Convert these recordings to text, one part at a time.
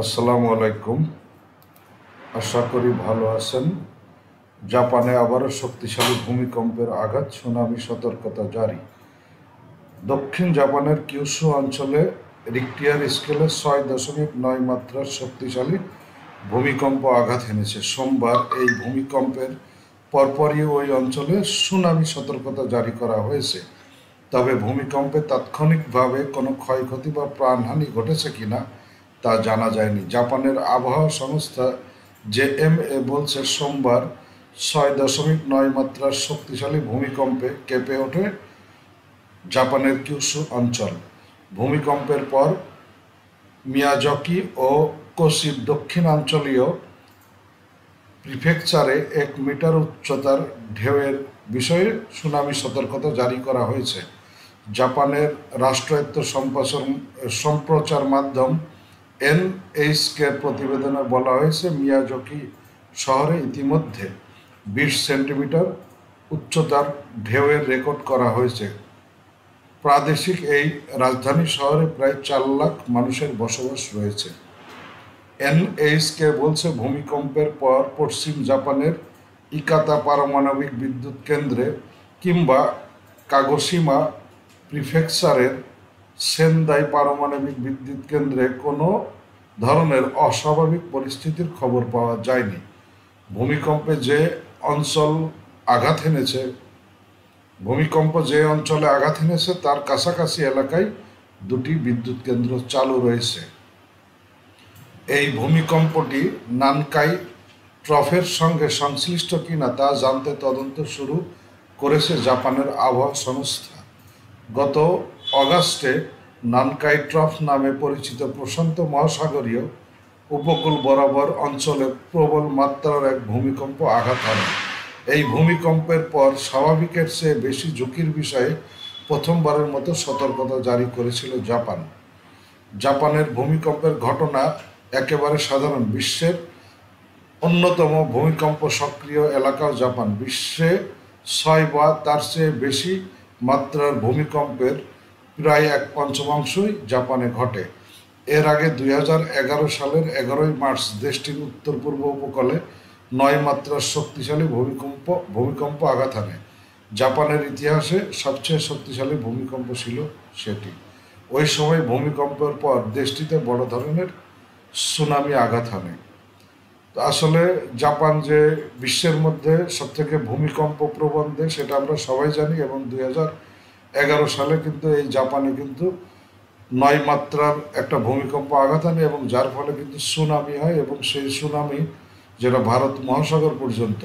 আসসালামু আলাইকুম। আশা করি ভালো আছেন। জাপানে আবারও শক্তিশালী ভূমিকম্পের আঘাত, সুনামি সতর্কতা জারি। দক্ষিণ জাপানের কিউশু অঞ্চলে রিক্টিয়ার স্কেলে 6.9 মাত্রার শক্তিশালী ভূমিকম্প আঘাত এনেছে। সোমবার এই ভূমিকম্পের পরপরই ওই অঞ্চলে সুনামি সতর্কতা জারি করা হয়েছে। তবে ভূমিকম্পে তাৎক্ষণিকভাবে কোনো ক্ষয়ক্ষতি বা প্রাণহানি ঘটেছে কিনা তা জানা যায়নি। জাপানের আবহাওয়া সংস্থা জেএমএ বলছে, সোমবার 6.9 মাত্রার শক্তিশালী ভূমিকম্পে কেঁপে ওঠে জাপানের কিউশু অঞ্চল। ভূমিকম্পের পর মিয়াজাকি ও কোশির দক্ষিণাঞ্চলীয় প্রিফেকচারে 1 মিটার উচ্চতার ঢেউয়ের বিষয়ে সুনামি সতর্কতা জারি করা হয়েছে। জাপানের রাষ্ট্রায়ত্ত সম্প্রচার মাধ্যম এনএইচকে প্রতিবেদনে বলা হয়েছে, মিয়াজাকি শহরে ইতিমধ্যে 20 সেন্টিমিটার উচ্চতার ঢেউয়ের রেকর্ড করা হয়েছে। প্রাদেশিক এই রাজধানী শহরে প্রায় 4 লাখ মানুষের বসবাস রয়েছে। এনএইচকে বলছে, ভূমিকম্পের পর পশ্চিম জাপানের ইকাতা পারমাণবিক বিদ্যুৎ কেন্দ্রে কিংবা কাগোশিমা প্রিফেকচারের সেনদাই পারমাণবিক বিদ্যুৎ কেন্দ্রে কোনো ধরনের অস্বাভাবিক পরিস্থিতির খবর পাওয়া যায়নি। ভূমিকম্প যে অঞ্চলে আঘাত এনেছে তার কাছাকাছি এলাকায় 2টি বিদ্যুৎ কেন্দ্র চালু রয়েছে। এই ভূমিকম্পটি নানকাই ট্রফের সঙ্গে সংশ্লিষ্ট কিনা তা জানতে তদন্ত শুরু করেছে জাপানের আবহাওয়া সংস্থা। গত অগাস্টে নানকাই ট্রফ নামে পরিচিত প্রশান্ত মহাসাগরীয় উপকূল বরাবর অঞ্চলে প্রবল মাত্রার এক ভূমিকম্প আঘাত হানে। এই ভূমিকম্পের পর স্বাভাবিকের চেয়ে বেশি ঝুঁকির বিষয়ে প্রথমবারের মতো সতর্কতা জারি করেছিল জাপান। জাপানের ভূমিকম্পের ঘটনা একেবারে সাধারণ। বিশ্বের অন্যতম ভূমিকম্প সক্রিয় এলাকাও জাপান। বিশ্বে 6 বা তার চেয়ে বেশি মাত্রার ভূমিকম্পের প্রায় 1/5 জাপানে ঘটে। এর আগে 2011 সালের 11 মার্চ দেশটির উত্তর পূর্ব উপকূলে 9 মাত্রার শক্তিশালী ভূমিকম্প আঘাত হানে। জাপানের ইতিহাসে সবচেয়ে শক্তিশালী ভূমিকম্প ছিল সেটি। ওই সময় ভূমিকম্পের পর দেশটিতে বড় ধরনের সুনামি আঘাত হানে। তো আসলে জাপান যে বিশ্বের মধ্যে সবথেকে ভূমিকম্প প্রবণ দেশ সেটা আমরা সবাই জানি, এবং 2011 সালে কিন্তু এই জাপানে কিন্তু 9 মাত্রার একটা ভূমিকম্প আঘাত আনে, এবং যার ফলে কিন্তু সুনামি হয়, এবং সেই সুনামি যেটা ভারত মহাসাগর পর্যন্ত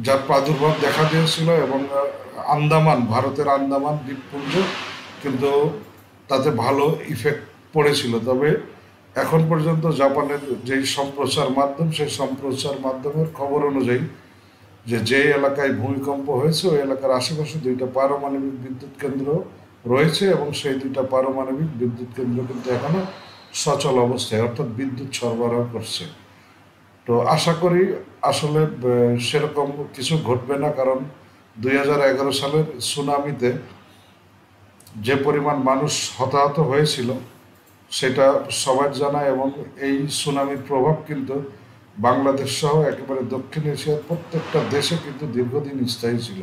যার প্রাদুর্ভাব দেখা দিয়েছিল, এবং ভারতের আন্দামান দ্বীপপুঞ্জ কিন্তু তাতে ভালো ইফেক্ট পড়েছিল। তবে এখন পর্যন্ত জাপানের যেই সম্প্রচার মাধ্যম, সেই সম্প্রচার মাধ্যমের খবর অনুযায়ী যে এলাকায় ভূমিকম্প হয়েছে ওই এলাকার আশেপাশে 2টা পারমাণবিক বিদ্যুৎ কেন্দ্র রয়েছে, এবং সেই 2টা পারমাণবিক বিদ্যুৎ কেন্দ্র কিন্তু এখনো সচল অবস্থায়, অর্থাৎ বিদ্যুৎ সরবরাহ করছে। তো আশা করি আসলে সেরকম কিছু ঘটবে না, কারণ 2011 সালের সুনামিতে যে পরিমাণ মানুষ হতাহত হয়েছিল সেটা সবার জানা, এবং এই সুনামির প্রভাব কিন্তু বাংলাদেশ সহ একেবারে দক্ষিণ এশিয়ার প্রত্যেকটা দেশে কিন্তু দীর্ঘদিন স্থায়ী ছিল।